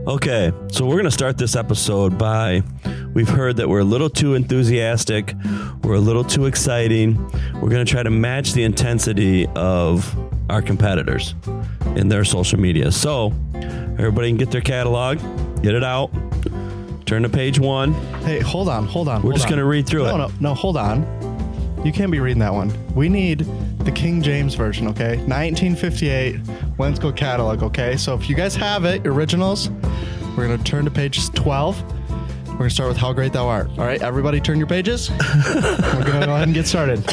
Okay, so we're going to start this episode by, we've heard that we're a little too enthusiastic, we're a little too exciting. We're going to try to match the intensity of our competitors in their social media. So everybody can get their catalog, get it out, turn to page 1. Hey, hold on. We're just going to read through it. No, hold on. You can't be reading that one. We need the King James version, okay? 1958 Wensco catalog, okay? So if you guys have it, originals, we're going to turn to page 12. We're going to start with How Great Thou Art. All right, everybody turn your pages. We're going to go ahead and get started.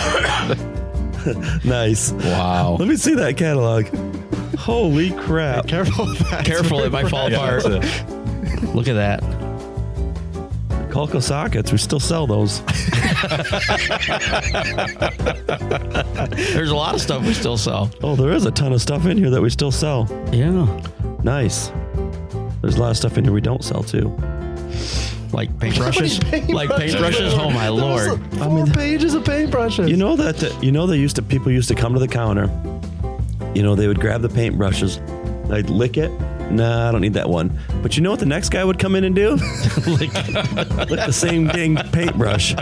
Nice. Wow. Let me see that catalog. Holy crap. Hey, careful with that. Careful, it might fall apart. Look at that. Colco sockets, we still sell those. There's a lot of stuff we still sell. Oh, there is a ton of stuff in here that we still sell. Yeah. Nice. There's a lot of stuff in here we don't sell too. Like paintbrushes? Like paintbrushes? Oh my Lord. Four pages of paintbrushes. You know that people used to come to the counter. You know, they would grab the paintbrushes, they'd lick it. Nah, I don't need that one. But you know what the next guy would come in and do? lick the same dang paintbrush.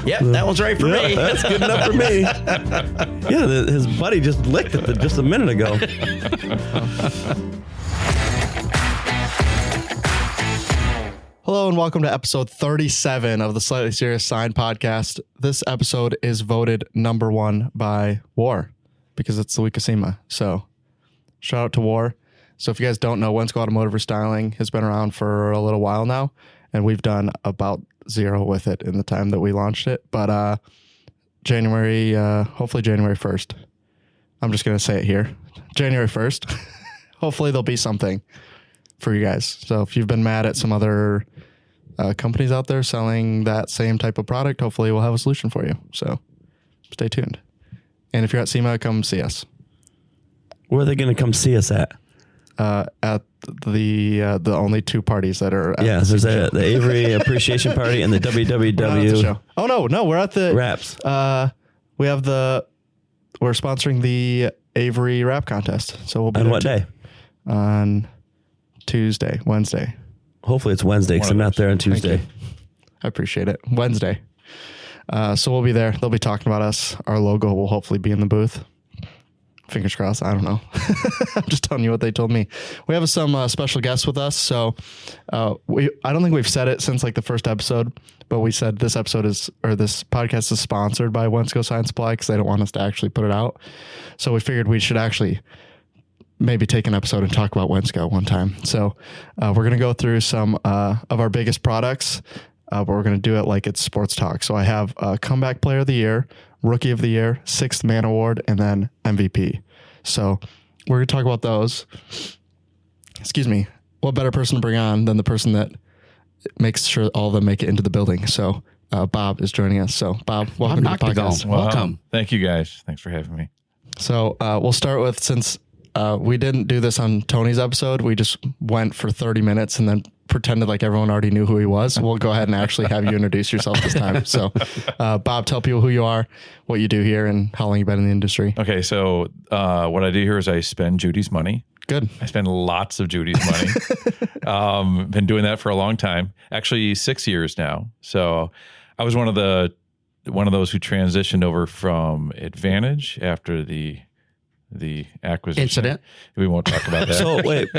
Yep, that one's right for me. That's good enough for me. Yeah, his buddy just licked it just a minute ago. Hello and welcome to episode 37 of the Slightly Serious Sign podcast. This episode is voted number 1 by War because it's the week of SEMA. So shout out to War. So if you guys don't know, Wensco Automotive Restyling has been around for a little while now, and we've done about 0 with it in the time that we launched it. But hopefully January 1st. I'm just going to say it here. January 1st. Hopefully there'll be something for you guys. So if you've been mad at some other companies out there selling that same type of product, hopefully we'll have a solution for you. So stay tuned. And if you're at SEMA, come see us. Where are they going to come see us at? At the only 2 parties that are at there's the Avery Appreciation Party and the WWW show. Oh no, we're at the Raps. We're sponsoring the Avery Rap Contest. So we'll be on what day? On Wednesday. Hopefully it's Wednesday because I'm not there on Tuesday. I appreciate it. Wednesday. So we'll be there. They'll be talking about us. Our logo will hopefully be in the booth. Fingers crossed. I don't know. I'm just telling you what they told me. We have some special guests with us. So I don't think we've said it since like the first episode, but we said this podcast is sponsored by Wensco Sign Supply because they don't want us to actually put it out. So we figured we should actually maybe take an episode and talk about Wensco one time. So we're going to go through some of our biggest products, but we're going to do it like it's sports talk. So I have Comeback Player of the Year, Rookie of the Year, 6th Man Award, and then MVP. So we're going to talk about those. Excuse me. What better person to bring on than the person that makes sure all of them make it into the building? So Bob is joining us. So Bob, welcome to the podcast. Wow. Welcome. Thank you guys. Thanks for having me. So we'll start with, since we didn't do this on Tony's episode, we just went for 30 minutes and then pretended like everyone already knew who he was. We'll go ahead and actually have you introduce yourself this time. So Bob, tell people who you are, what you do here, and how long you've been in the industry. Okay, so what I do here is I spend Judy's money. Good. I spend lots of Judy's money. Been doing that for a long time, actually 6 years now. So I was one of those who transitioned over from Advantage after the acquisition Incident. We won't talk about that. So wait,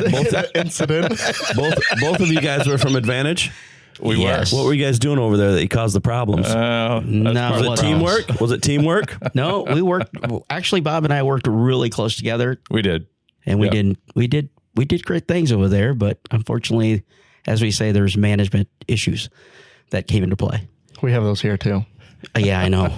both of you guys were from Advantage? We Yes. were. What were you guys doing over there that caused the problems? No, Was it teamwork? Was it teamwork? No, we worked. Actually, Bob and I worked really close together, We did. and we did great things over there. But unfortunately, as we say, there's management issues that came into play. We have those here too. Yeah, I know.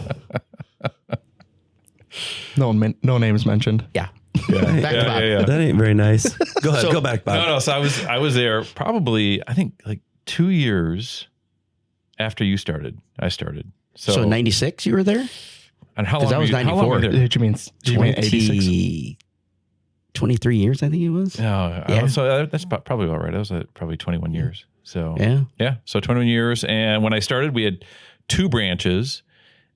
No names mentioned. Yeah. Yeah. Back to Bob. That ain't very nice. Go ahead. Go back, Bob. No. So I was there probably, I think, like 2 years after you started. I started. So in 96, you were there? And how 'Cause long? that was how long 94. were you there? Did you mean 86? 23 years, I think it was. No. Yeah. So that's probably all right. That was probably 21 years. So Yeah. So 21 years. And when I started, we had 2 branches.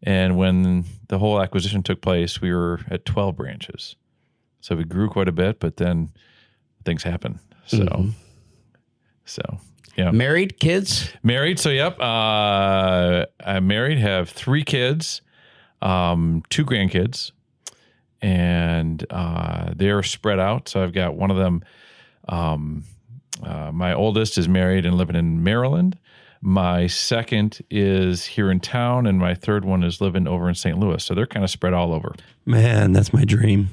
And when the whole acquisition took place, we were at 12 branches. So we grew quite a bit, but then things happened. So yeah. Married, kids? Married. So, yep. I'm married, have 3 kids, 2 grandkids, and they're spread out. So I've got one of them. My oldest is married and living in Maryland. My second is here in town, and my third one is living over in St. Louis. So they're kind of spread all over. Man, that's my dream.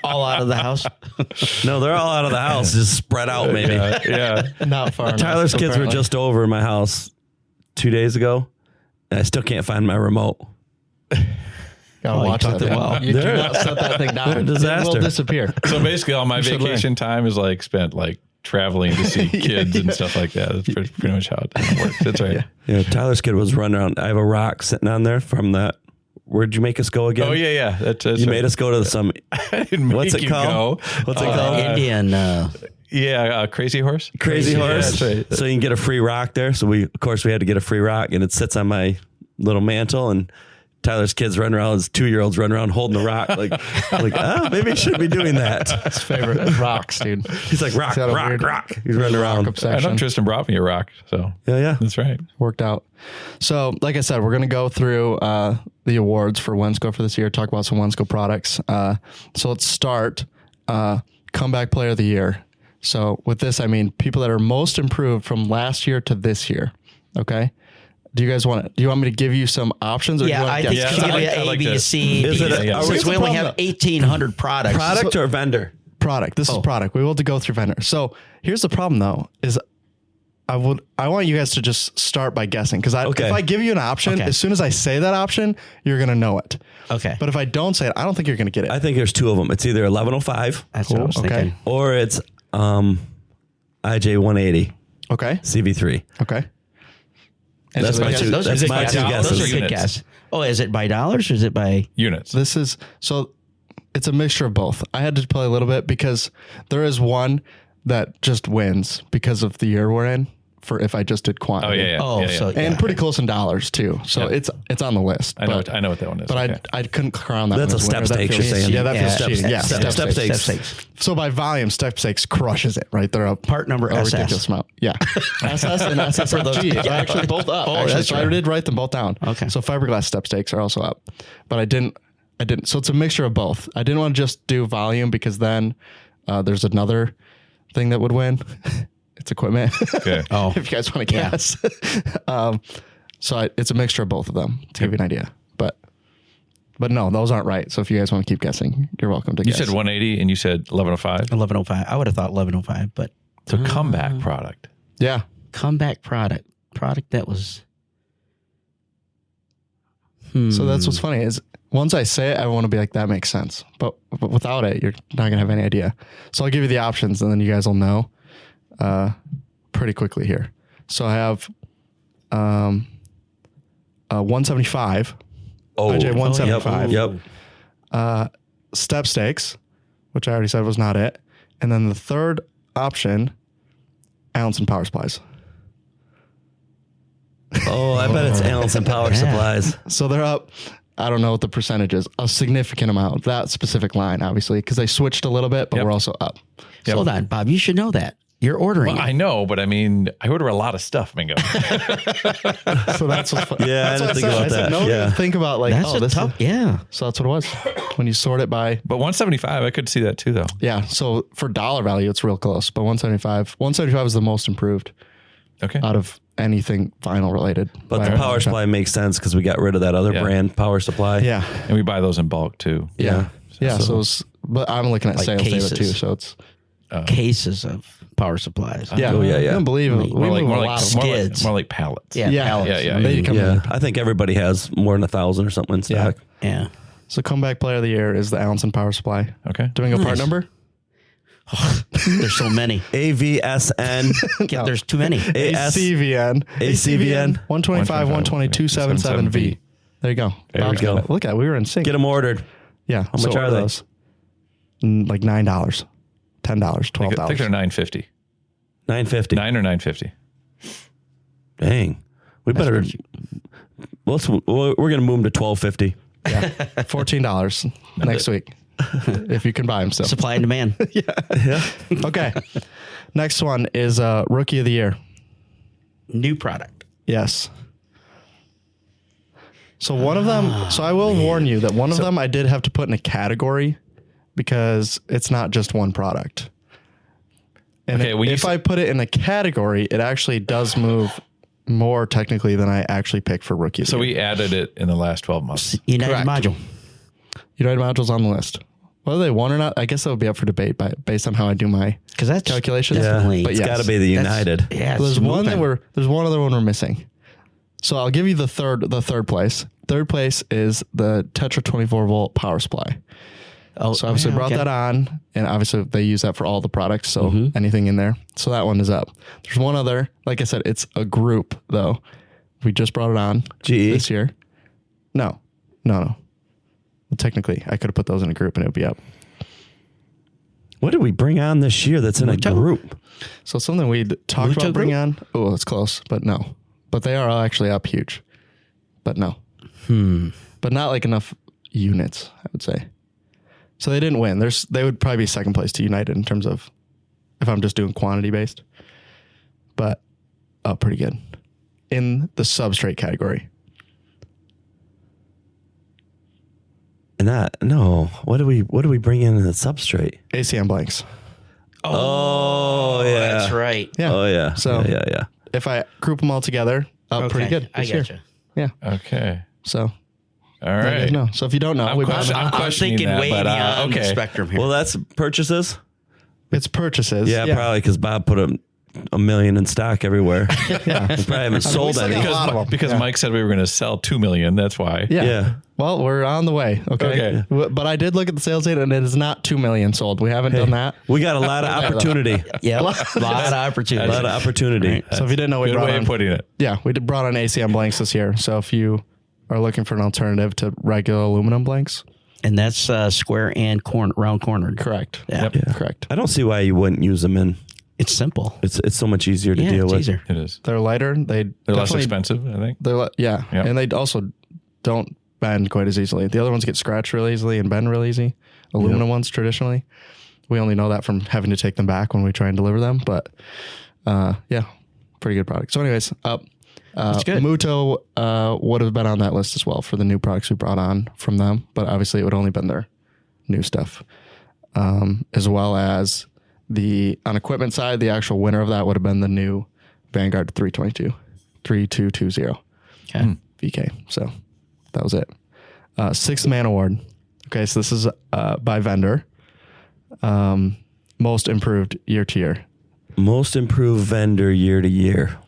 All out of the house? No, they're all out of the house, just spread out maybe. Yeah. Not far enough. Tyler's kids were apparently. just over my house 2 days ago, and I still can't find my remote. Gotta you watch taught that them thing. well. You do They're- not set that thing down. they're a It disaster. will disappear. So basically, all my should vacation time is like spent like traveling to see kids and stuff like that. That's pretty much how it works. That's right. Yeah, Tyler's kid was running around. I have a rock sitting on there from that. Where'd you make us go again? Oh yeah. That's You made us go to some. I didn't make What's it you called? go. What's it called? Indian. Yeah, Crazy Horse. Crazy Yeah, Horse. that's right. So you can get a free rock there. So we had to get a free rock, and it sits on my little mantle, and Tyler's kids running around, his 2-year-olds running around holding the rock. Maybe he should be doing that. His favorite rocks, dude. He's like, rock, He's got a rock, weird rock. He's running around. I know Obsession. Tristan brought me a rock, so Yeah. that's right. Worked out. So, like I said, we're going to go through the awards for Wensco for this year, talk about some Wensco products. So let's start Comeback Player of the Year. So with this, I mean people that are most improved from last year to this year. Okay. Do you want me to give you some options? Or do you Yeah, want I to think guess? you I give like- me I A, like B, that. C, Is D. it a- Since here's the we only problem, have 1,800 products. Product or vendor? Product. This is product. We will have to go through vendor. So here's the problem though, is I want you guys to just start by guessing. Because if I give you an option, Okay. as soon as I say that option, you're going to know it. Okay. But if I don't say it, I don't think you're going to get it. I think there's 2 of them. It's either 1105 That's what I was Okay. thinking. or it's IJ 180 Okay. CV3. Okay. And That's so my guess- two. Those That's are good my guesses. two Those are guesses. good Units. guesses. Oh, is it by dollars or is it by? Units. This is so it's a mixture of both. I had to play a little bit because there is one that just wins because of the year we're in for if I just did Oh quantity. yeah. Oh, yeah. so And pretty close in dollars too. So Yeah. it's on the list. I know what that one is. But Okay. I couldn't crown that. That's one a as step winner. That stakes, feels- you're saying. Yeah, that feels Yeah, cheating. Yeah, step step stakes. So by volume, step stakes crushes it, right? They're up Part number a SS. ridiculous amount. Yeah. SS and SSFG are actually both up. Oh, actually. that's So I right. did write them both down. Okay. So fiberglass step stakes are also up. But I didn't. So it's a mixture of both. I didn't want to just do volume because then there's another thing that would win. It's equipment. Okay. Oh, if you guys want to Yeah. guess. It's a mixture of both of them to give you an idea. But no, those aren't right. So if you guys want to keep guessing, you're welcome to You guess. said 180 and you said 1105. 1105. I would have thought 1105, but So comeback product. Yeah. comeback product that was. So that's what's funny is once I say it, I want to be like, that makes sense. But without it, you're not going to have any idea. So I'll give you the options and then you guys will know pretty quickly here. So I have 175. Oh, IJ 175. Yep. Step stakes, which I already said was not it. And then the third option, Allenson Power Supplies. Oh, I bet it's Allenson Power Supplies. So they're up, I don't know what the percentage is, a significant amount. That specific line, obviously, because they switched a little bit, but Yep. we're also up. Yep. Hold on, Bob. You should know that. You're ordering. Well, it. I know, but I mean, I order a lot of stuff, Mingo. So that's what's fun. Yeah, I That's didn't what think about I said, that. no, Yeah. think about like, That's a this tough. is, Yeah. so that's what it was. When you sort it by, But 175, I could see that too, though. yeah. So for dollar value, it's real close, but 175 is the most improved Okay. out of anything vinyl related. But by the a Power long shot. Supply makes sense because we got rid of that other Yeah. brand, Power Supply. Yeah. And we buy those in bulk too. Yeah. Yeah. So it's, but I'm looking at Like sales data cases. too. So it's, Cases of power supplies. yeah. Oh, yeah, yeah. I don't believe it. We More like, move more a like, lot of more like, skids. more like pallets. Yeah. Yeah. Pallets. Yeah, They come in. Yeah, I think everybody has more than 1,000 or something in Yeah. stock. Yeah. So comeback player of the year is the Allenson Power Supply. Okay. Doing a part Nice. number? There's so many. AVSN. Yeah, there's too many. AS. ACVN. ACVN. 125, 122, 77V. There you go. There we go. Look at it. We were in sync. Get them ordered. Yeah. How much are they? Like $9, $10, I think they're $12. $9.50. $9.50. $9 or $9.50. Dang. We better. We're going to move them to $12.50. Yeah. $14 next week. if you can buy them still. Supply and demand. Okay. Next one is Rookie of the Year. New product. Yes. So one of them, so I will warn you that one of them I did have to put in a category because it's not just one product. And Okay, well, if I put it in a category, it actually does move more technically than I actually picked for Rookie of the So Year. we added it in the last 12 months. United Correct. module. United Module's on the list. Whether they won or not, I guess that would be up for debate based on how I do my Because that's calculations. definitely. But It's yes. got to be the That's- United. Yeah, There's it's one moving. there's one other one we're missing. So I'll give you the third place. Third place is the Tetra 24 volt power supply. Oh, So obviously yeah, brought okay. that on, and obviously they use that for all the products. So anything in there. So that one is up. There's one other. Like I said, it's a group though. We just brought it on GE? this year. No. Well, technically, I could have put those in a group and it would be up. What did we bring on this year that's in a Muto. group? So something we'd talked Mucho about bringing group? on. Oh, it's close, but no. But they are actually up huge. But no. But not like enough units, I would say. So they didn't win. They would probably be second place to United in terms of if I'm just doing quantity based. But pretty good. In the substrate category. And that no. What do we bring in the substrate? ACM blanks. Oh, yeah. That's right. Yeah. Oh yeah. So- yeah. If I group them all together, pretty good. I this year. gotcha. Yeah. Okay. So All let you guys right. know. So if you don't know, we bought question- them. I'm I'm questioning thinking that, way but, beyond the okay. spectrum here. Well, that's purchases. It's purchases. Yeah, probably because Bob put a million in stock everywhere. Yeah. We probably haven't sold still any. got a lot of them. Because Yeah. Mike said we were going to sell 2 million. That's why. Yeah. Yeah. Well, we're on the way. Okay. But I did look at the sales data and it is not 2 million sold. We haven't done that. We got a lot of opportunity. yeah, a lot of A opportunity. lot of opportunity. So if you didn't know, we Good brought way on, of putting it. brought on ACM blanks this year. So if you are looking for an alternative to regular aluminum blanks, And that's square and round cornered. correct. Yeah. Correct. I don't see why you wouldn't use them in. It's simple. It's so much easier to Yeah, deal it's with. easier. It is. They're lighter. They're less expensive, I think. Yeah. Yep. And they also don't bend quite as easily. The other ones get scratched real easily and bend real easy. Aluminum ones traditionally. We only know that from having to take them back when we try and deliver them. But yeah, pretty good product. So anyways, up. good. Muto would have been on that list as well for the new products we brought on from them. But obviously it would only been their new stuff. As well as on equipment side, the actual winner of that would have been the new Vanguard 3220 Okay. VK. So that was it. Sixth Man Award. Okay, so this is by vendor. Most improved year to year. Most improved vendor year to year.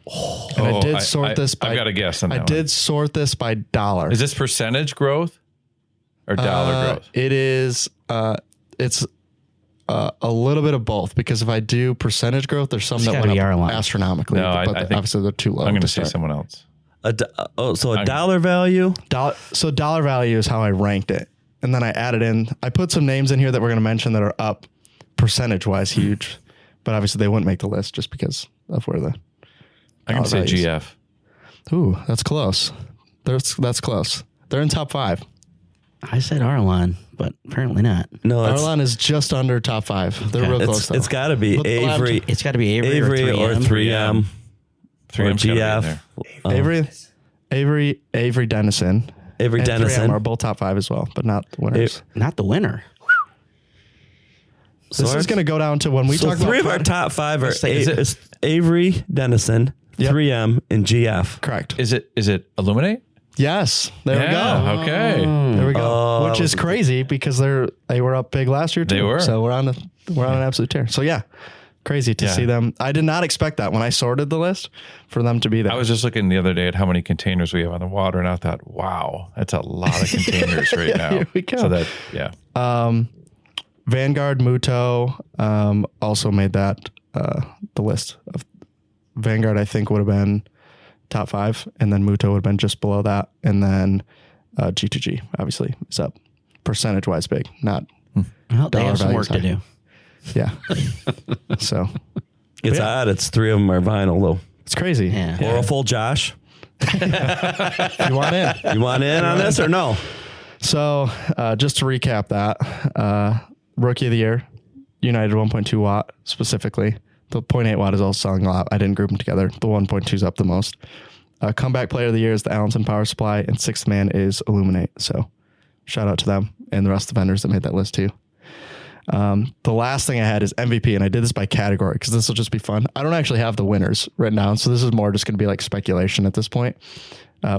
And I did sort this by. I've got a guess on that I one. did sort this by dollar. Is this percentage growth or dollar growth? It is. It's a little bit of both because if I do percentage growth, there's some It's that gotta went be our up line. astronomically. No, but I think obviously they're too low. I'm going to say start. someone else. So a dollar value. So dollar value is how I ranked it. And then I added in, I put some names in here that we're going to mention that are up percentage wise huge, but obviously they wouldn't make the list just because of where the. I'm going to say values. GF. Ooh, that's close. That's close. They're in top 5. I said Arlon, but apparently not. No, it's, Arlon is just under top 5. They're real close though. it's got to be But the lab- Avery, It's got to be Avery, Avery or 3M. 3M's or gotta be in there. Avery Dennison. Avery and 3M Dennison. are both top 5 as well, but not the winners. Not the winner. This is going to go down to when we So talk about 3 of our top 5 are Is it- it's Avery Dennison, Yep. 3M, and GF. Correct. Is it Illuminate? Yes. There we go. Okay. There we go. Oh, Which is crazy because they were up big last year too. They were. So we're on an absolute tear. So yeah, crazy to see them. I did not expect that when I sorted the list for them to be there. I was just looking the other day at how many containers we have on the water, and I thought, wow, that's a lot of containers right now. Here we go. So that, yeah. Vanguard Muto also made that the list of Vanguard. I think would have been top 5, and then Muto would have been just below that, and then G2G obviously is up percentage wise big, not Well, they Dollar have some value work to high. do. yeah. So It's Yeah. odd. It's 3 of them are vinyl though. it's crazy. Yeah. Or a full Josh. You want in? You want in on this or no? So just to recap that, rookie of the year, United 1.2 watt specifically. The 0.8 watt is also selling a lot. I didn't group them together. The 1.2 is up the most. Comeback player of the year is the Allenton Power Supply, and sixth man is Illuminate. So shout out to them and the rest of the vendors that made that list too. The last thing I had is MVP, and I did this by category because this will just be fun. I don't actually have the winners written down, so this is more just going to be like speculation at this point.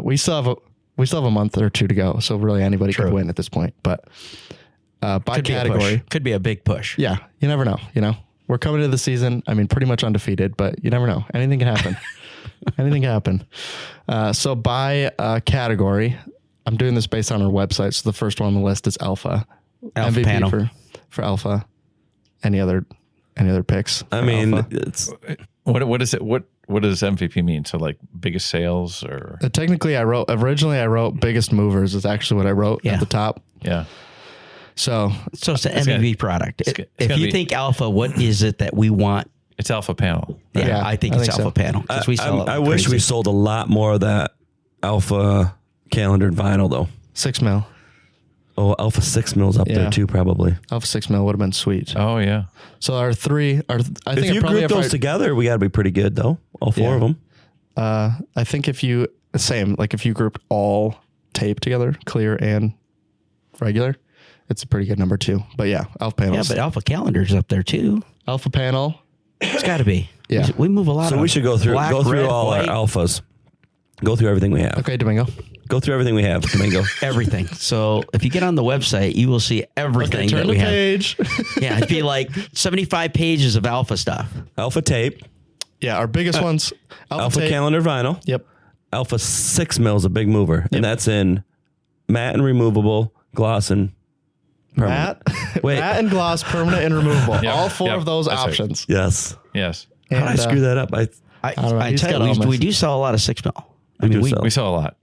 We still have a month or two to go, so really anybody could win at this point. But by Could category, could be a big push. yeah, you never know. We're coming into the season. I mean, pretty much undefeated, but you never know. Anything can happen. Anything can happen. So by category, I'm doing this based on our website. So the first one on the list is Alpha. Alpha MVP panel. for Alpha. Any other picks? I mean, Alpha? it's What is it? What does MVP mean? So like biggest sales or Technically, originally I wrote biggest movers is actually what I wrote at the top. yeah. So So it's an MVP product. If you think Alpha, what is it that we want? It's Alpha Panel. Yeah, I think it's Alpha so. panel. 'Cause we sell it I like wish we crazy. sold a lot more of that Alpha calendared vinyl though. 6 mil. Oh, Alpha 6 mils up Yeah. there too, probably. Alpha 6 mil would have been sweet. Oh yeah. So our three are. I think If you probably group those together, we got to be pretty good though. All four of them. I think if you grouped all tape together, clear and regular, it's a pretty good number too. But yeah, Alpha Yeah, panels. but Alpha Calendar's up there too. Alpha panel. It's got to be. Yeah. We move a lot. So of we should go through black, all red, our white, alphas. Go through everything we have. Okay, Domingo. Go through everything we have, Domingo. everything. So if you get on the website, you will see everything Turn that the we have. page. Yeah, it'd be like 75 pages of Alpha stuff. Alpha tape, Yeah, our biggest ones. Alpha tape. calendar vinyl. Yep. Alpha 6 mil is a big mover, and that's in matte and removable, gloss and permanent. Wait. Matte and gloss, permanent and removable. Yep, All four yep, of those that's right. options. Yes. Yes. How did I And, screw that up? don't know. I He's tell got you, all my- we do sell a lot of 6 mil. I do mean, sell. We sell a lot.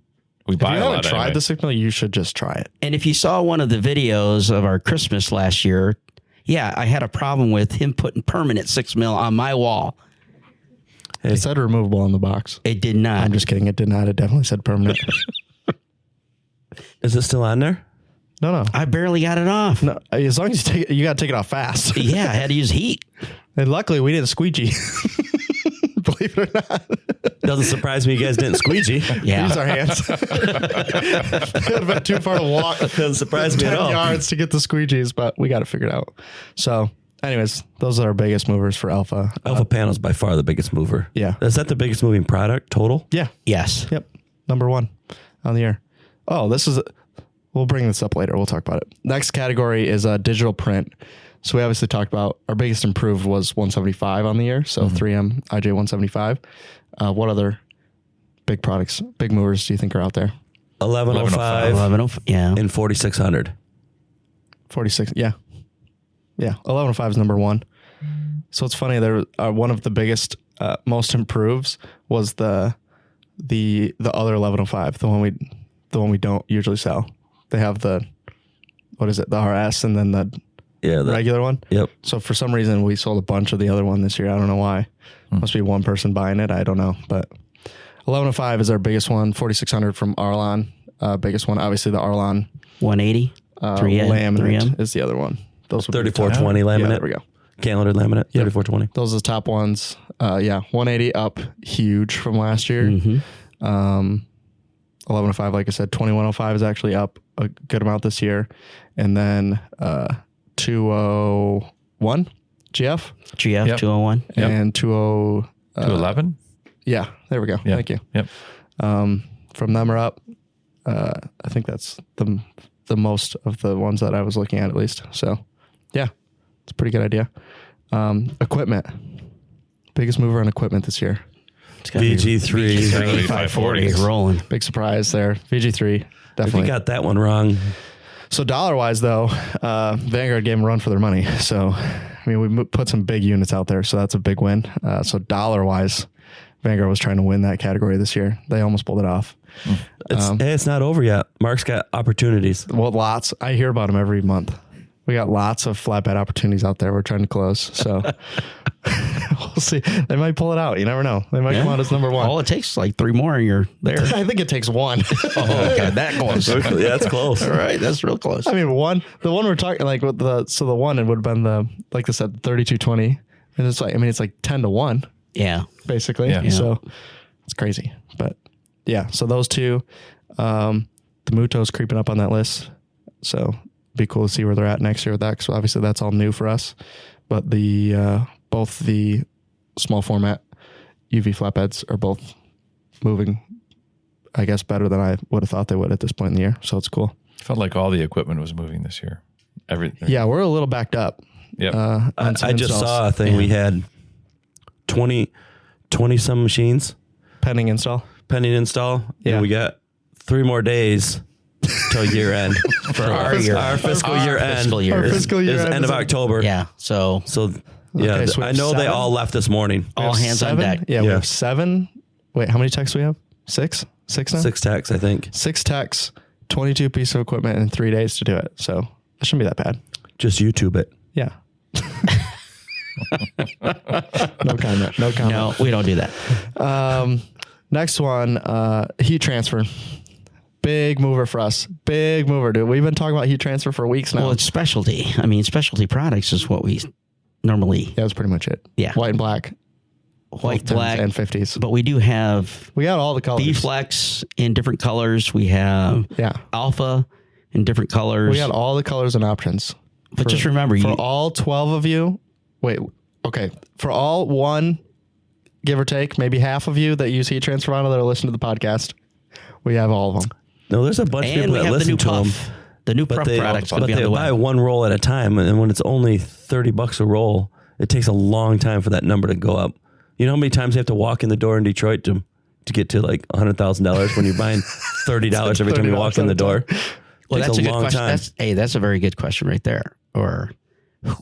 We If buy you a haven't lot. tried anyway. the 6 mil, you should just try it. and if you saw one of the videos of our Christmas last year, yeah, I had a problem with him putting permanent 6 mil on my wall. It said removable on the box. It did not. I'm just kidding. It did not. It definitely said permanent. Is it still on there? No. I barely got it off. No, as long as you take it, you got to take it off fast. Yeah, I had to use heat. And luckily, we didn't squeegee. Believe it or not, Doesn't surprise me you guys didn't squeegee. Yeah. use our hands. It would have been too far to walk. Doesn't surprise me 10 at all. yards to get the squeegees, but we got it figured out. So, anyways, those are our biggest movers for Alpha. Alpha panel is by far the biggest mover. Yeah. Is that the biggest moving product total? Yeah. Yes. Yep. Number 1 on the air. Oh, we'll bring this up later. We'll talk about it. Next category is digital print. So we obviously talked about our biggest improved was 175 on the year. So 3M IJ 175. What other big products, big movers do you think are out there? 1105 yeah. and 4600. 46. Yeah. Yeah. 1105 is number 1. So it's funny. There, one of the biggest, most improves was the other 1105, the one we don't usually sell. They have the RS and then the regular one. Yep. So for some reason we sold a bunch of the other one this year. I don't know why. Must be one person buying it. I don't know. But 1105 is our biggest one. 4600 from Arlon, biggest one. Obviously the Arlon 180. 3M. laminate 3M. is the other one. Those would be the top. 3420 laminate. Yeah, there we go. Calendar laminate. 3420. Those are the top ones. 180 up huge from last year. 1105, like I said, 2105 is actually up a good amount this year. And then 201 GF GF Yep. 201. Yep. and 20 211. yeah, there we go. Yeah. Thank you. Yep. From them are up. I think that's the most of the ones that I was looking at least. So yeah, it's a pretty good idea. Equipment. Biggest mover on equipment this year. It's gotta be VG3. 540 rolling. Big surprise there. VG3, If you definitely. got that one wrong, So dollar-wise, though, Vanguard gave them a run for their money. So, I mean, we put some big units out there, so that's a big win. So dollar-wise, Vanguard was trying to win that category this year. They almost pulled it off. it's not over yet. Mark's got opportunities. Well, lots. I hear about them every month. We got lots of flatbed opportunities out there we're trying to close. So We'll see. They might pull it out. You never know. They might come out as number one. All it takes is like 3 more and you're there. I think it takes one. Oh, okay. That close. Yeah, that's close. All right. That's real close. I mean, the one we're talking like with the one, it would have been like I said, 3220. And it's like, it's like 10 to 1. Yeah. Basically. Yeah. So it's crazy. But yeah, so those two, the Muto's creeping up on that list. So be cool to see where they're at next year with that. Because obviously that's all new for us. But both the small format UV flatbeds are both moving, I guess, better than I would have thought they would at this point in the year. So it's cool. Felt like all the equipment was moving this year. Everything. Yeah, we're a little backed up. Yep. I just saw a thing. We had 20 some machines Pending install. Yeah. And we got 3 more days till year end. For our year. Our fiscal year end. Fiscal year. Our fiscal year is end end of is- October. Yeah. So Yeah, Okay, so we I have know they 7? all left this morning. We all have hands on 7? deck. Yeah, we Yeah. have 7. Wait, how many techs do we have? 6? 6 now? 6 techs, I think. 6 techs, 22 pieces of equipment, and 3 days to do it. So it shouldn't be that bad. Just YouTube it. Yeah. No comment. No comment. no, we don't do that. Next one, heat transfer. Big mover for us. Big mover, dude. We've been talking about heat transfer for weeks now. Well, it's specialty. I mean, specialty products is what we normally Yeah, that's pretty much it. Yeah. White and black. white, both 10s black, and 50s. But we do have We got all the colors. B-Flex in different colors. We have Yeah. Alpha in different colors. We got all the colors and options. but just remember, For you, all 12 of you, okay. For all one, give or take, maybe half of you that use heat transfer vinyl that are listening to the podcast, we have all of them. No, there's a bunch of and people we that have the listen new to them. puff. The new puff product's going to but be on they the buy way. one roll at a time, and when it's only $30 a roll, it takes a long time for that number to go up. You know how many times you have to walk in the door in Detroit to get to like $100,000 when you're buying $30 every time you walk in the door? Well, Takes that's a good long question. time. That's a very good question right there. Or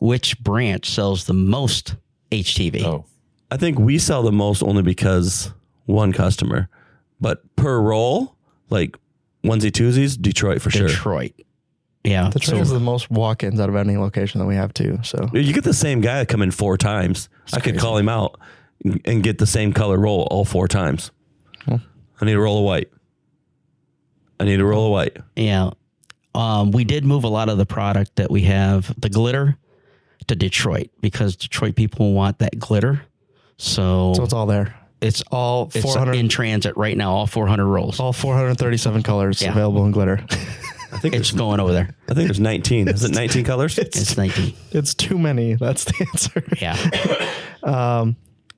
which branch sells the most HTV? Oh, I think we sell the most only because one customer, but per roll, like onesie twosies, Detroit for sure. Detroit. Yeah. Detroit has the most walk-ins out of any location that we have too. So You get the same guy that come in 4 times. I could call him out and get the same color roll all 4 times. I need a roll of white. Yeah. We did move a lot of the product that we have, the glitter, to Detroit because Detroit people want that glitter. So it's all there. it's All it's 400 in transit right now, all 400 rolls. all 437 colors Yeah. available in glitter. I think It's going over there. there's 19. Is it 19 colors? It's 19. It's too many. That's the answer. Yeah.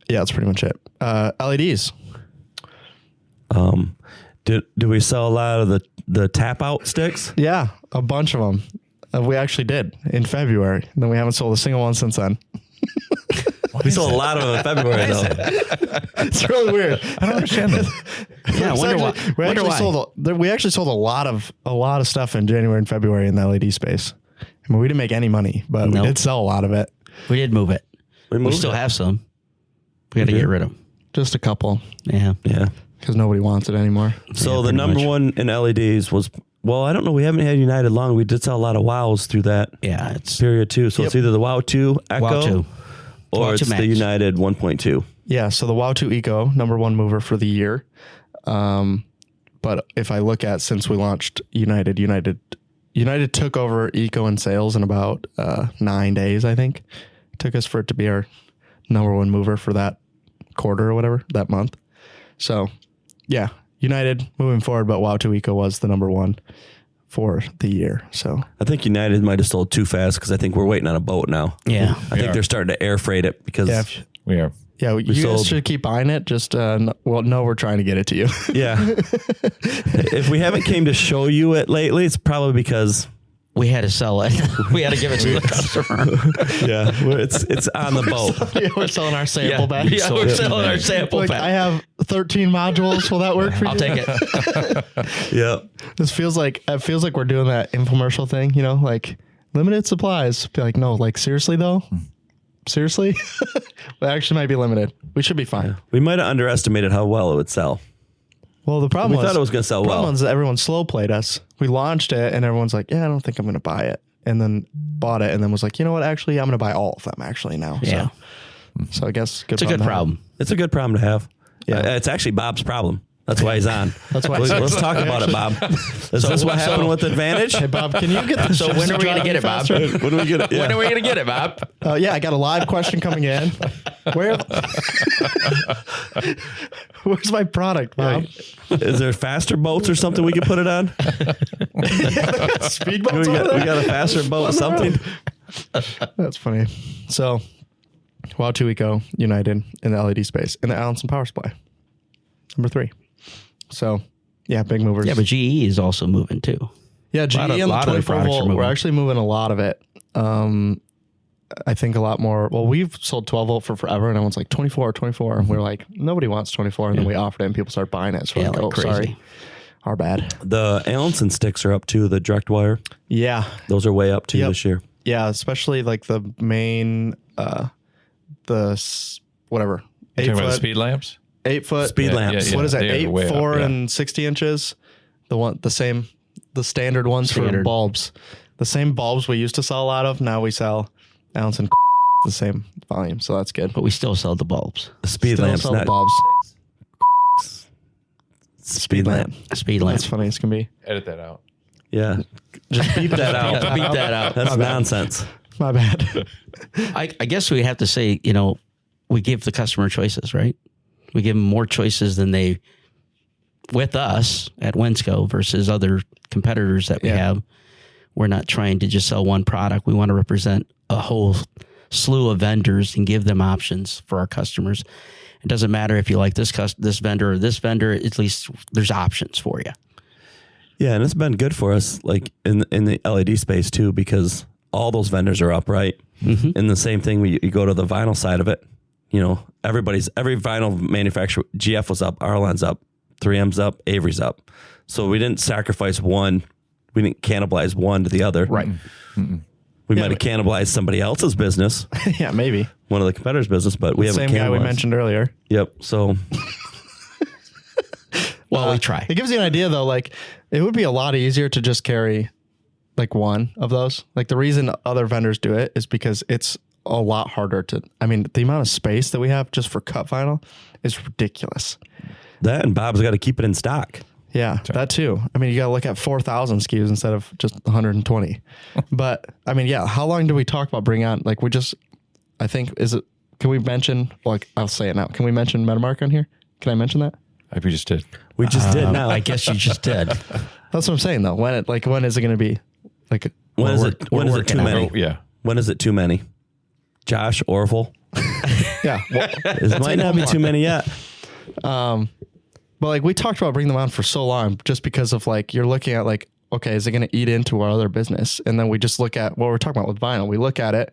Yeah, that's pretty much it. LEDs. Do we sell a lot of the tap out sticks? Yeah, a bunch of them. We actually did in February. Then we haven't sold a single one since then. We sold a lot of them in February though. It's really weird. I don't understand this. Yeah. I It's wonder why. actually- we Wonder actually why. sold a lot of stuff in January and February in the LED space. I mean, we didn't make any money, but No. we did sell a lot of it. We did move it. We We moved still it. have some. We got to get rid of them. Just a couple Yeah. Yeah. because nobody wants it anymore. So the pretty number much. one in LEDs was, well, I don't know. We haven't had United long. We did sell a lot of WOWs through that Yeah. It's period too. So it's either the WOW 2 Echo WOW 2. or WOW 2 it's the Max. United 1.2. Yeah, so the WOW 2 Eco, number one mover for the year. But if I look at since we launched United took over Eco in sales in about 9 days, I think. It took us for it to be our number one mover for that quarter or whatever, that month. So, yeah, United moving forward, but WOW 2 Eco was the number one for the year. So, I think United might have sold too fast because I think we're waiting on a boat now. Yeah. I think they're starting to air freight it because yeah, We are. yeah, you guys sold- should keep buying it. Just, no, we're trying to get it to you. yeah. If we haven't came to show you it lately, it's probably because We had to sell it. We had to give it to the customer. it's on the boat. Yeah, we're selling our sample back. Yeah, we're selling our sample Like, pack. I have 13 modules. Will that work for you? I'll take it. Yeah. It feels like we're doing that infomercial thing, like limited supplies. Be like, no, like seriously though? Seriously? That actually might be limited. We should be fine. We might have underestimated how well it would sell. Well, the problem We thought it was going to sell the problem well. is that everyone slow played us. We launched it and everyone's like, yeah, I don't think I'm going to buy it. And then bought it and then was like, you know what? Actually, I'm going to buy all of them actually now. Yeah. So I guess It's a good problem. It's a good problem to have. Yeah. It's actually Bob's problem. That's why he's on. That's why. Let's talk about it, Bob. Is this what happened with Advantage? Hey, Bob, can you get the So when are we going to get it, Bob? When do we get it? When are we going to get it, Bob? Yeah, I got a live question coming in. Where's my product, Bob? Is there faster boats or something we can put it on? Speedboats. We got a faster boat, something. That's funny. So, Wow 2Eco United in the LED space in the Allenson Power Supply. Number 3. So, yeah, big movers. Yeah, but GE is also moving too. Yeah, GE lot of and the their 24 products are volt, moving. we're actually moving a lot of it. I think a lot more. Well, we've sold 12 volt for forever, and everyone's like 24. And we're like, nobody wants 24. And then we offered it, and people start buying it. So we're Yeah, like, like oh, crazy. sorry. Our bad. The Allenson sticks are up too. The direct wire. Yeah. Those are way up too Yep. this year. Yeah, especially like the main, whatever. You talking about the speed lamps? 8 foot. Speed lamps. What is that? They are 8, way up, 4, yeah. and 60 inches. The standard ones for Standard. bulbs. The same bulbs we used to sell a lot of. Now we sell Allenson the same volume, so that's good. But we still sell the bulbs. The speed Still lamps, sell the not bulbs. speed lamp. A speed lamp. That's funny as can be. Edit that out. Yeah, just beep that out. Beat that out. That's nonsense. My bad. I guess we have to say, we give the customer choices, right? We give them more choices than they, with us at Wensco versus other competitors that we Yeah. have. We're not trying to just sell one product. We want to represent a whole slew of vendors and give them options for our customers. It doesn't matter if you like this vendor or this vendor. At least there's options for you. Yeah, and it's been good for us, like in the LED space too, because all those vendors are up, right? Mm-hmm. And the same thing, you go to the vinyl side of it. Every vinyl manufacturer, GF was up, Arlen's up, 3M's up, Avery's up. So we didn't sacrifice one. We didn't cannibalize one to the other. Right. We might have cannibalized somebody else's business, Yeah, maybe. one of the competitors' business, but we haven't Same guy we cannibalized. mentioned earlier. Yep. So Well, we try. It gives you an idea, though. Like, it would be a lot easier to just carry like one of those. Like, the reason other vendors do it is because it's a lot harder to. I mean, the amount of space that we have just for cut vinyl is ridiculous. that, and Bob's got to keep it in stock. Yeah, that too. I mean, you got to look at 4,000 SKUs instead of just 120. But I mean, yeah, how long do we talk about bringing on? Like, I think, can we mention, like, I'll say it now. Can we mention Metamark on here? Can I mention that? I think we just did. We just did now. I guess you just did. That's what I'm saying, though. When is it going to be? Like, When is it too many? Oh, yeah. When is it too many? Josh, Orville. yeah. Well, It might not be too many yet. but like, we talked about bringing them on for so long just because of like, you're looking at like, okay, is it going to eat into our other business? And then we just look at what we're talking about with vinyl. We look at it.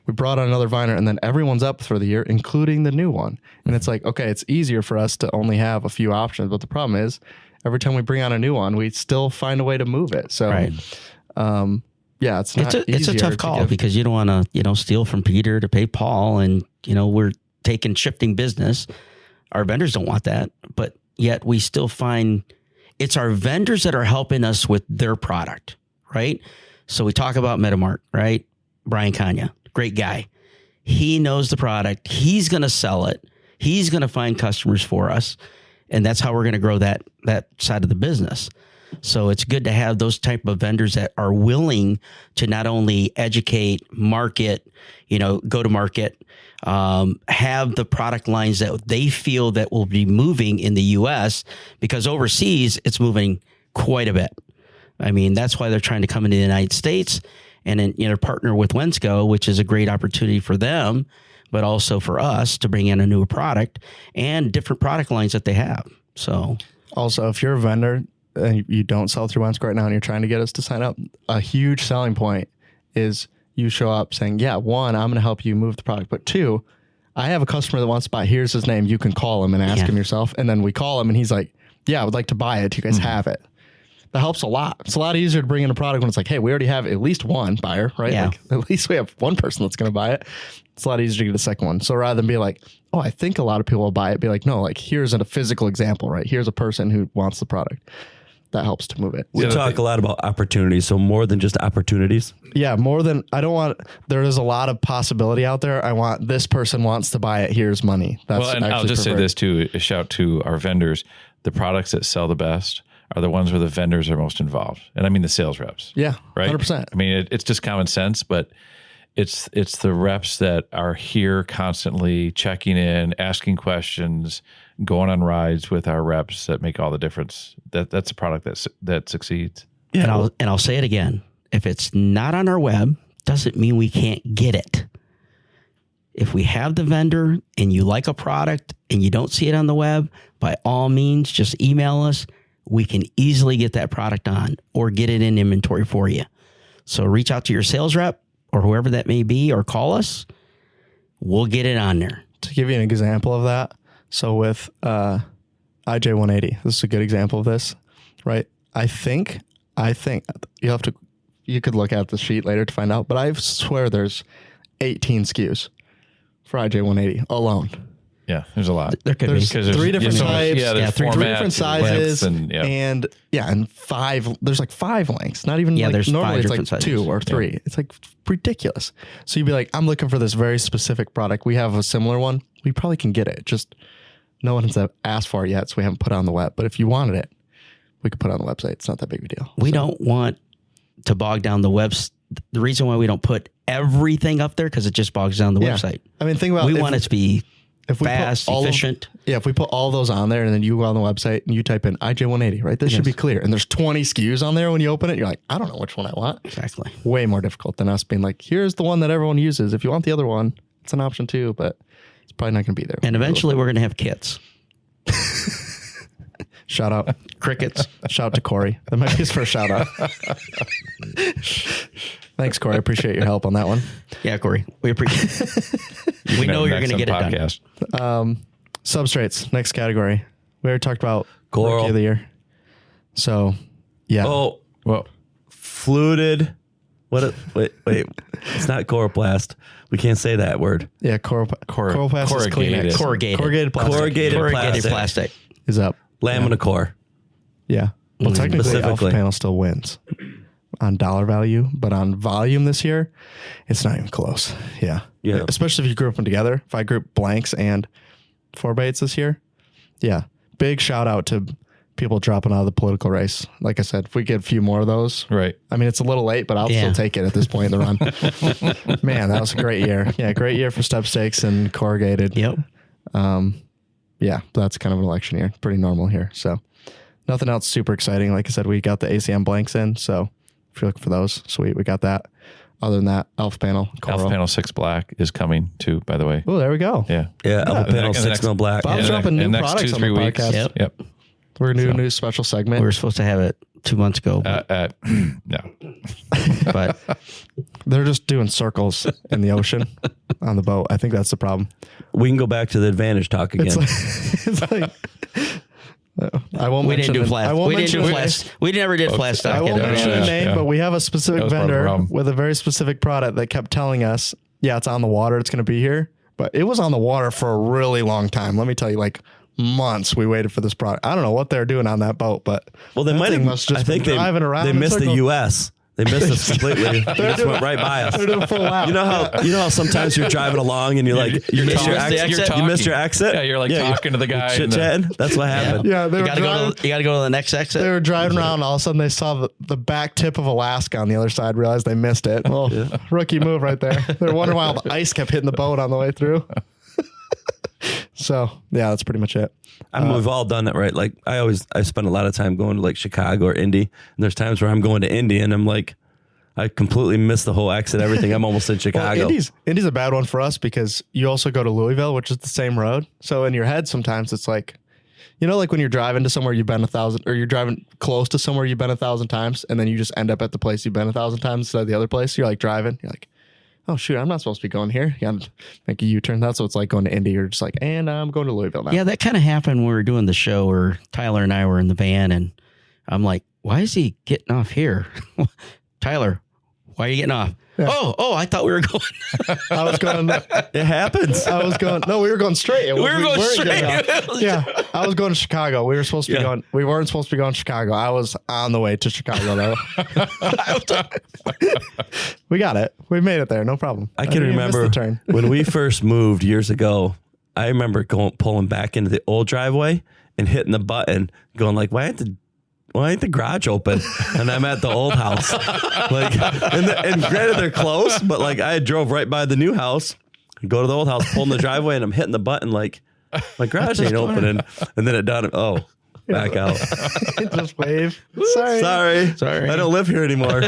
We brought on another vinyl, and then everyone's up for the year, including the new one. And it's like, okay, it's easier for us to only have a few options. But the problem is, every time we bring on a new one, we still find a way to move it. So, Right. Yeah, it's not. It's a tough call because you don't want to, steal from Peter to pay Paul, and we're shifting business. Our vendors don't want that, but yet we still find it's our vendors that are helping us with their product, right? So we talk about Metamark, right? Brian Kanya, great guy. He knows the product. He's going to sell it. He's going to find customers for us, and that's how we're going to grow that side of the business. So it's good to have those type of vendors that are willing to not only educate, market, go to market, have the product lines that they feel that will be moving in the U.S. because overseas it's moving quite a bit. I mean, that's why they're trying to come into the United States and then, partner with Wensco, which is a great opportunity for them, but also for us to bring in a newer product and different product lines that they have. So Also, if you're a vendor and you don't sell through Wensco right now and you're trying to get us to sign up, a huge selling point is you show up saying, yeah, one, I'm going to help you move the product. But two, I have a customer that wants to buy. Here's his name. You can call him and ask him yourself. And then we call him and he's like, yeah, I would like to buy it. You guys have it. That helps a lot. It's a lot easier to bring in a product when it's like, hey, we already have at least one buyer, right? Yeah. Like, at least we have one person that's going to buy it. It's a lot easier to get a second one. So rather than be like, oh, I think a lot of people will buy it, be like, no, like here's a physical example, right? Here's a person who wants the product. that helps to move it. We talk a lot about opportunities, so more than just opportunities. Yeah, more than I don't want. There is a lot of possibility out there. I want this person wants to buy it. Here's money. That's well, and I'll just say this too: a shout to our vendors. The products that sell the best are the ones where the vendors are most involved, and I mean the sales reps. Yeah, right. 100%. I mean it's just common sense, but it's the reps that are here constantly checking in, asking questions, going on rides with our reps that make all the difference. That's a product that succeeds. Yeah, and I'll say it again. If it's not on our web, doesn't mean we can't get it. If we have the vendor and you like a product and you don't see it on the web, by all means, just email us. We can easily get that product on or get it in inventory for you. So reach out to your sales rep or whoever that may be, or call us. We'll get it on there. To give you an example of that, so with IJ180, this is a good example of this, right? I think you could look at the sheet later to find out, but I swear there's 18 SKUs for IJ180 alone. Yeah, there's a lot. There could be. There's three different types. Yeah, there's three formats, different sizes, lengths, and five. There's like 5 lengths. Not even there's normally 5 it's like different 2 sizes. or 3. Yeah. It's like ridiculous. So you'd be like, I'm looking for this very specific product. We have a similar one. We probably can get it. Just no one has asked for it yet, so we haven't put it on the web. But if you wanted it, we could put it on the website. It's not that big of a deal. We don't want to bog down the webs. The reason why we don't put everything up there because it just bogs down the website. I mean, think about we want it to be if we fast, put efficient. If we put all those on there and then you go on the website and you type in IJ180, right? This should be clear. And there's 20 SKUs on there when you open it. You're like, I don't know which one I want. Exactly. Way more difficult than us being like, here's the one that everyone uses. If you want the other one, it's an option too, but it's probably not going to be there. And eventually we're going to have kits. Shout out. Crickets. Shout out to Corey. That might be his first shout out. Thanks, Corey. I appreciate your help on that one. Yeah, Corey. We appreciate it. We know you're going to get it done. Substrates, next category. We already talked about Coral. Rookie of the Year. So, yeah. Oh, Well, fluted. Wait. It's not coroplast. We can't say that word. Yeah, Coroplast is Kleenex. Corrugated plastic. Corrugated plastic. Is up. Lamina core. Yeah. Well, technically, Specifically. Alpha Panel still wins on dollar value, but on volume this year, it's not even close. Yeah. Yeah. Especially if you group them together. If I group blanks and 4x8s this year, yeah. Big shout out to people dropping out of the political race. Like I said, if we get a few more of those, right. I mean, it's a little late, but I'll still take it at this point in the run. Man, that was a great year. Yeah, great year for step stakes and corrugated. Yep. Yeah, that's kind of an election year. Pretty normal here. So nothing else super exciting. Like I said, we got the ACM blanks in. So if you're looking for those, sweet, we got that. Other than that, Alpha Panel, Coral. Alpha Panel 6 Black is coming too, by the way. Oh, there we go. Yeah. Yeah, Alpha Panel 6 mil black. Bob's dropping new products on the podcast. Yep. We're going to do a new special segment. We were supposed to have it 2 months ago, but, No. but They're just doing circles in the ocean on the boat. I think that's the problem. We can go back to the Advantage talk again. It's like I won't we mention didn't do the- flash. I won't We didn't mention do the- flash. We never did flash stock. I won't either. mention the name, Yeah. but we have a That specific was part of the vendor problem. with a very specific product that kept telling us, yeah, it's on the water. It's going to be here. But it was on the water for a really long time. Let me tell you, like months we waited for this product. I don't know what they're doing on that boat, but Well, they that might thing have. must just I think been driving around they in missed the circles. U.S. They missed us completely. They just went right by us. They're doing full lap. You know how sometimes you're driving along and you're like you miss your talking. exit. You missed your exit. Yeah, you're like talking to the guy. Chit chatting. That's what happened. Yeah, they You were got to driving. go. You got to go to the next exit. They were driving around. And all of a sudden, they saw the back tip of Alaska on the other side. Realized they missed it. Well, rookie move right there. They're wondering why all the ice kept hitting the boat on the way through. So yeah, that's pretty much it. I mean, we've all done that, right? Like I spend a lot of time going to like Chicago or Indy, and there's times where I'm going to Indy and I'm like, I completely missed the whole exit, everything. I'm almost in Chicago. Well, Indy's a bad one for us because you also go to Louisville, which is the same road. So in your head, sometimes it's like, you know, like when you're driving to somewhere you've been 1,000, or you're driving close to somewhere you've been 1,000 times, and then you just end up at the place you've been 1,000 times instead of the other place. You're like driving, you're like, oh shoot, I'm not supposed to be going here. You gotta make a U-turn. That's what it's like going to Indy. You're just like, and I'm going to Louisville now. Yeah, that kind of happened when we were doing the show, or Tyler and I were in the van, and I'm like, why is he getting off here? Tyler, Why are you getting off? Yeah. Oh, I thought we were going. I was going. It happens. I was going. No, we were going straight. We were going straight. Yeah, I was going to Chicago. We were supposed to be going. We weren't supposed to be going to Chicago. I was on the way to Chicago though. We got it. We made it there. No problem. I can remember when we first moved years ago. I remember pulling back into the old driveway and hitting the button, going like, "Why ain't the garage open?" And I'm at the old house. Like, and granted they're close, but like I drove right by the new house, go to the old house, pull in the driveway, and I'm hitting the button like my garage ain't opening. And then it done. Oh, back out. Just wave. Sorry. I don't live here anymore.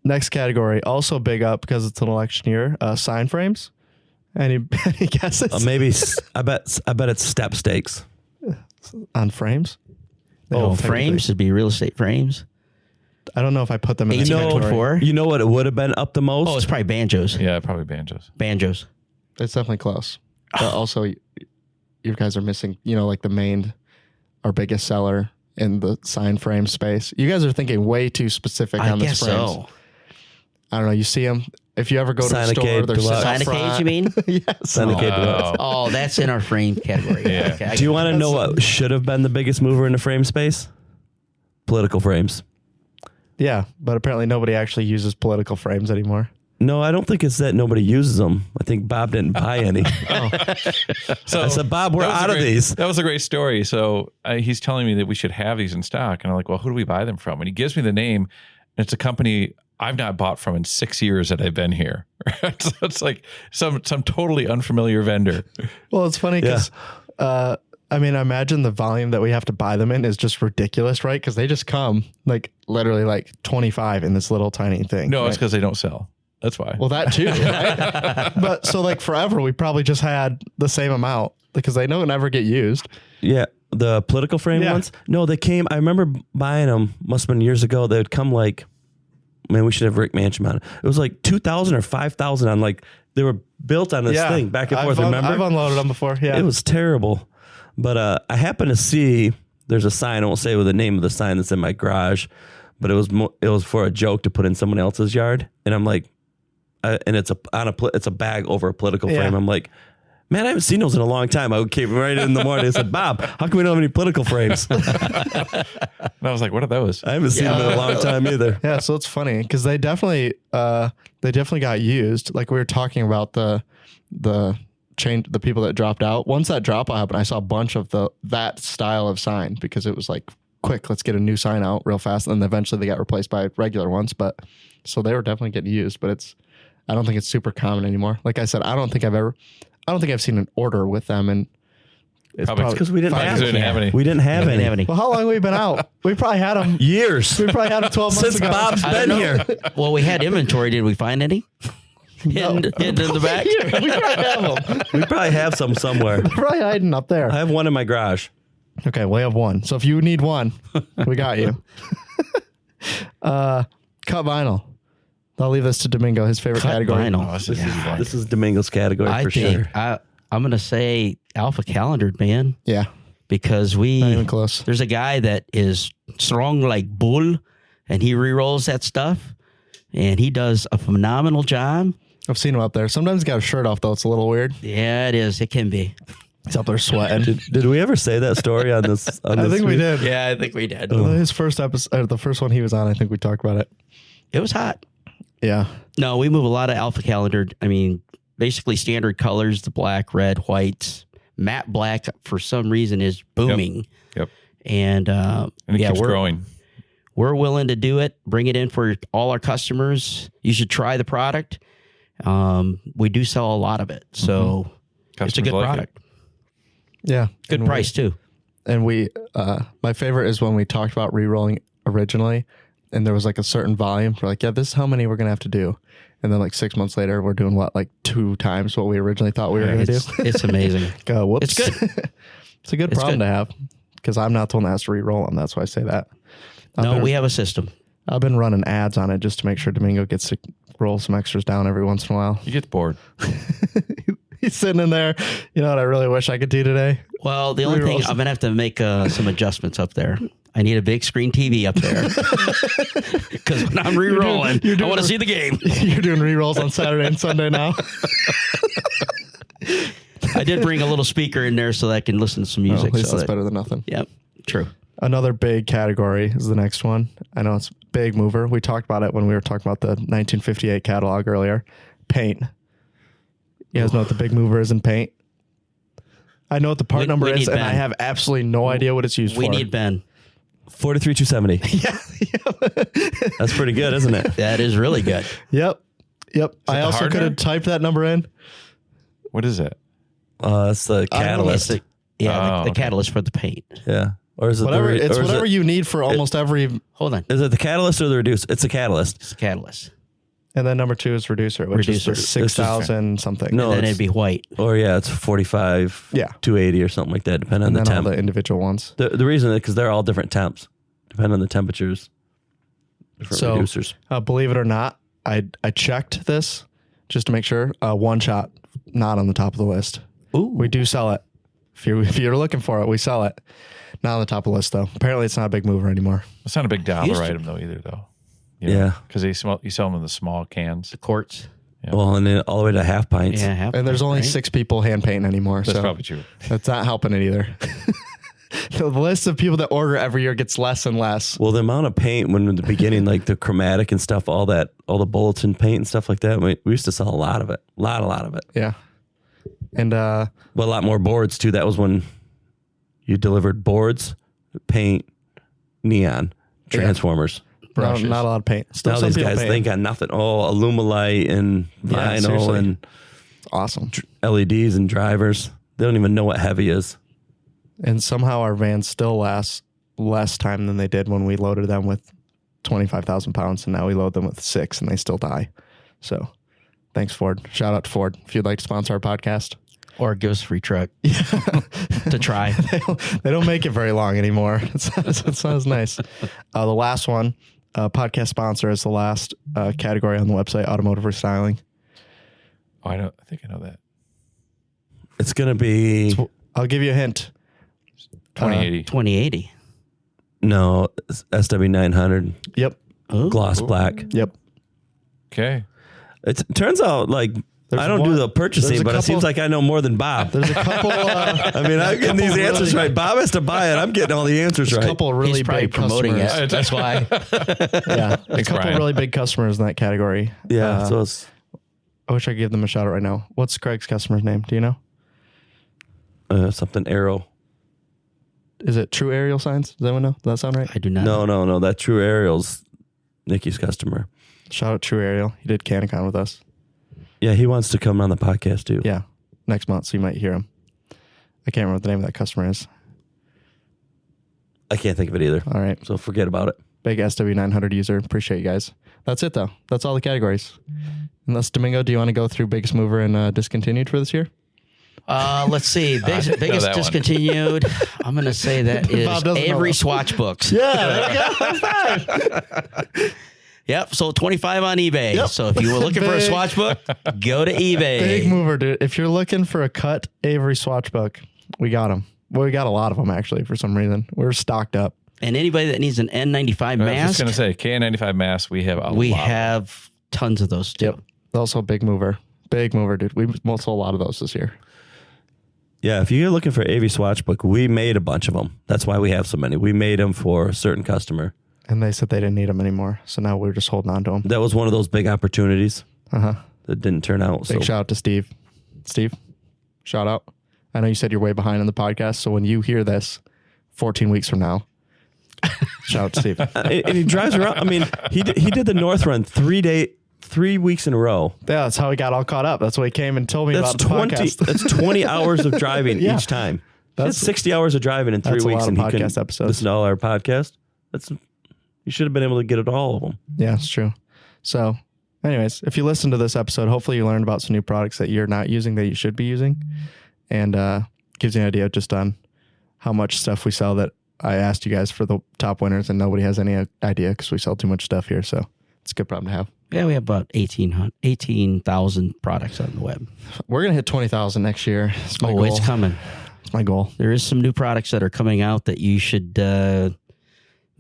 Next category, also big up because it's an election year. Sign frames. Any guesses? Maybe I bet it's step stakes. On frames? Frames would be real estate frames. I don't know if I put them in the category. You know what it would have been up the most? Oh, it's probably banjos. Yeah, probably banjos. Banjos. It's definitely close. But also, you guys are missing, like our biggest seller in the sign frame space. You guys are thinking way too specific on the frames. So. I don't know. You see them. If you ever go to a store, there's Signacade, you mean? Yes. Signacade. Oh, that's in our frame category. Yeah. Okay, Do you want to know what should have been the biggest mover in the frame space? Political frames. Yeah, but apparently nobody actually uses political frames anymore. No, I don't think it's that nobody uses them. I think Bob didn't buy any. So I said, Bob, we're out of these. That was a great story. So he's telling me that we should have these in stock. And I'm like, well, who do we buy them from? And he gives me the name. And it's a company I've not bought from in 6 years that I've been here. So it's like some totally unfamiliar vendor. Well, it's funny because, I imagine the volume that we have to buy them in is just ridiculous, right? Because they just come literally 25 in this little tiny thing. No, right? It's because they don't sell. That's why. Well, that too, right? But so forever, we probably just had the same amount because they don't ever get used. Yeah. The political frame ones? No, they came. I remember buying them, must have been years ago. They would come man, we should have Rick Manchin on it. It was like 2,000 or 5,000 on they were built on this thing back and forth. Remember? I've unloaded them before. Yeah. It was terrible. But I happened to see there's a sign. I won't say the name of the sign that's in my garage, but it was for a joke to put in someone else's yard. And I'm like, and it's a bag over a political frame. I'm like, man, I haven't seen those in a long time. I came right in the morning and said, Bob, how come we don't have any political frames? And I was like, what are those? I haven't seen them in a long time either. Yeah, so it's funny because they definitely got used. Like we were talking about the people that dropped out. Once that dropout happened, I saw a bunch of that style of sign because it was like, quick, let's get a new sign out real fast. And then eventually they got replaced by regular ones. But so they were definitely getting used, but I don't think it's super common anymore. Like I said, I don't think I've seen an order with them, and it's probably because we didn't have any. We didn't have any. Well, how long have we been out? We probably had them years. We probably had them 12 months since ago. Bob's been here. Well, we had inventory. Did we find any? Hidden in the back. We probably have them. We probably have some somewhere. They're probably hiding up there. I have one in my garage. Okay, we have one. So if you need one, we got you. Cut vinyl. I'll leave this to Domingo, his favorite category. Vinyl. This is Domingo's category for sure. I'm going to say Alpha Calendar, man. Yeah. Because not even close. There's a guy that is strong like bull, and he re-rolls that stuff, and he does a phenomenal job. I've seen him up there. Sometimes he's got a shirt off, though. It's a little weird. Yeah, it is. It can be. He's up there sweating. Did we ever say that story on this? I think we did. Yeah, I think we did. His first episode, the first one he was on, I think we talked about it. It was hot. Yeah. No, we move a lot of Alpha Calendar. I mean, basically standard colors, the black, red, white. Matte black, for some reason, is booming. Yep. And it keeps growing. We're willing to do it, bring it in for all our customers. You should try the product. We do sell a lot of it. So it's a good product. Yeah. Good price, too. And my favorite is when we talked about re-rolling originally, and there was like a certain volume. We're like, yeah, this is how many we're going to have to do. And then like 6 months later, we're doing what, like 2 times what we originally thought we were going to do? It's amazing. Whoops. It's good. It's a good problem to have because I'm not the one that has to re-roll them. That's why I say that. We have a system. I've been running ads on it just to make sure Domingo gets to roll some extras down every once in a while. You get bored. He's sitting in there. You know what I really wish I could do today? Well, the only thing, I'm going to have to make some adjustments up there. I need a big screen TV up there because when I'm re-rolling, I want to see the game. You're doing re-rolls on Saturday and Sunday now. I did bring a little speaker in there so that I can listen to some music. At least so that's better than nothing. Yep, true. Another big category is the next one. I know it's a big mover. We talked about it when we were talking about the 1958 catalog earlier. Paint. You guys know what the big mover is in paint? I know what the part number is, and I have absolutely no idea what it's used for. We need Ben. 43270. Yeah. That's pretty good, isn't it? That is really good. Yep. I the also hardener? could have typed that number in. What is it? It's the catalyst. The okay. catalyst for the paint. Yeah. Or is it Whatever. the It's or is whatever it, you need for almost every. Hold on. Is it the catalyst or the reducer? It's the catalyst. It's the catalyst. And then number 2 is reducer, which Reducer. is for 6,000 something. No, And then it's- it'd be white. Or yeah, it's 45, Yeah. 280 or something like that, depending on And the then all temp. the individual ones. The reason is because they're all different temps, depending on the temperatures. Different So, reducers. Believe it or not, I checked this just to make sure. One shot, not on the top of the list. Ooh. We do sell it. If you're looking for it, we sell it. Not on the top of the list, though. Apparently, it's not a big mover anymore. It's not a big dollar Used to. item though either though. Yeah. Because you sell them in the small cans. The quartz. Yeah. Well, and then all the way to half pints. Yeah. half And there's pint, only right? 6 people hand painting anymore. That's so probably true. that's not helping it either. The list of people that order every year gets less and less. Well, the amount of paint when in the beginning, like the chromatic and stuff, all the bulletin paint and stuff like that, we used to sell a lot of it. A lot of it. Yeah. And But a lot more boards too. That was when you delivered boards, paint, neon, transformers. not a lot of paint. Still Now some these people guys, paint. they ain't got nothing. Oh, Alumilite and Yeah, vinyl seriously. and Awesome. LEDs and drivers. They don't even know what heavy is. And somehow our vans still last less time than they did when we loaded them with 25,000 pounds. And now we load them with 6 and they still die. So thanks, Ford. Shout out to Ford. If you'd like to sponsor our podcast. Or give us a free truck to try. They don't make it very long anymore. It's not as nice. The last one, podcast sponsor, is the last category on the website, automotive restyling. Oh, I think I know that. It's going to be, I'll give you a hint. 2080. 2080. no, it's SW900 Yep. Oh. gloss black. Yep. Okay. It turns out like I don't do the purchasing, there's a but it couple- seems like I know more than Bob. There's a couple. I mean, I'm getting these answers right. Bob has to buy it. I'm getting all the answers There's right. a couple of really He's probably big promoting customers. it. That's why. Yeah, a Thanks, couple Brian. really big customers in that category. Yeah, so it's I wish I could give them a shout out right now. What's Craig's customer's name? Do you know? something arrow. Is it True Aerial Signs? Does anyone know? Does that sound right? I do not. No. That True Aerial's Nikki's customer. Shout out True Aerial. He did CanCon with us. Yeah, he wants to come on the podcast too. Yeah, next month, so you might hear him. I can't remember what the name of that customer is. I can't think of it either. All right, So forget about it. big SW900 user. Appreciate you guys. That's it though. That's all the categories. Unless Domingo, do you want to go through biggest mover and discontinued for this year? Let's see. didn't know Biggest that one. discontinued. I'm going to say that is Bob doesn't know Avery that. Swatch Books. Yeah, there you go. Yep. Sold 25 on eBay. Yep. So if you were looking for a Big- Swatch book, go to eBay. Big mover, dude. If you're looking for a cut Avery Swatch book, we got them. Well, we got a lot of them actually. For some reason, we're stocked up. And anybody that needs an N95 I was just mask, going to say, KN95 mask, we have a we lot. have tons of those too. Yep. Also a big mover, dude. We sold a lot of those this year. Yeah, if you're looking for AV Swatch book, we made a bunch of them. That's why we have so many. We made them for a certain customer. And they said they didn't need them anymore. So now we're just holding on to them. That was one of those big opportunities Uh-huh. that didn't turn out. Big So shout out to Steve. Steve, shout out. I know you said you're way behind on the podcast. So when you hear this 14 weeks from now, shout out to Steve. and he drives around. I mean, he did the North Run 3 weeks in a row. Yeah, that's how he got all caught up. That's why he came and told me That's about the 20. podcast. That's 20 hours of driving Yeah. each time. That's- That's 60 hours of driving in 3 that's a weeks, lot of and he podcast couldn't episodes. listen to all our podcast. You should have been able to get it all of them. Yeah, it's true. So, anyways, if you listen to this episode, hopefully you learned about some new products that you're not using that you should be using, and gives you an idea just on how much stuff we sell that I asked you guys for the top winners, and nobody has any idea because we sell too much stuff here. So it's a good problem to have. Yeah, we have about 18,000 products on the web. We're gonna hit 20,000 next year. It's my goal. It's coming. It's my goal. There is some new products that are coming out that you should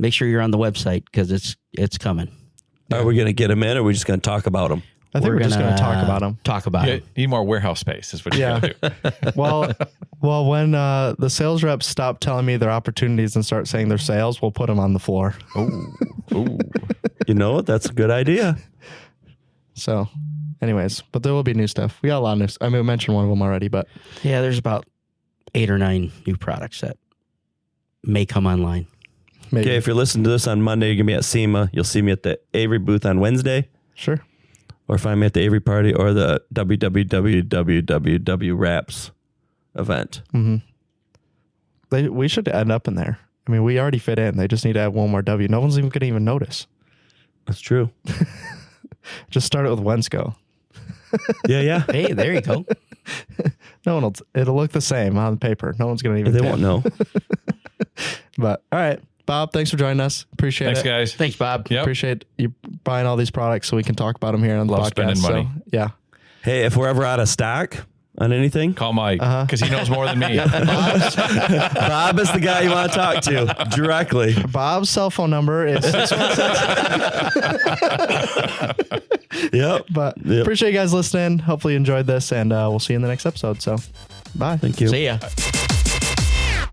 make sure you're on the website because it's coming. Are we going to get them in, or are we just going to talk about them? I think we're just going to talk about them. Talk about You it. need more warehouse space is what you got to do. Well, when the sales reps stop telling me their opportunities and start saying their sales, we'll put them on the floor. Ooh. You know what? That's a good idea. So, anyways, but there will be new stuff. We got a lot of new. I mean, we mentioned one of them already, but Yeah, there's about 8 or 9 new products that may come online. maybe. Okay, if you're listening to this on Monday, you're going to be at SEMA. You'll see me at the Avery booth on Wednesday, Sure. or find me at the Avery party or the www Wraps event. We should end up in there. I mean, we already fit in. They just need to add one more W. No one's even going to even notice. That's true. Just start it with Wensco. Yeah. Hey, there you go. No one will. It'll look the same on paper. No one's going to even. They tell. won't know. But all right, Bob, thanks for joining us. Appreciate Thanks, it. guys. Thanks, Bob. Yep. Appreciate you buying all these products so we can talk about them here on the Love podcast. spending money. So, yeah. Hey, if we're ever out of stock on anything, Call Mike because he knows more than me. Bob is the guy you want to talk to directly. Bob's cell phone number is 616. Yep. But Yep. appreciate you guys listening. Hopefully you enjoyed this, and we'll see you in the next episode. So, bye. Thank you. See ya.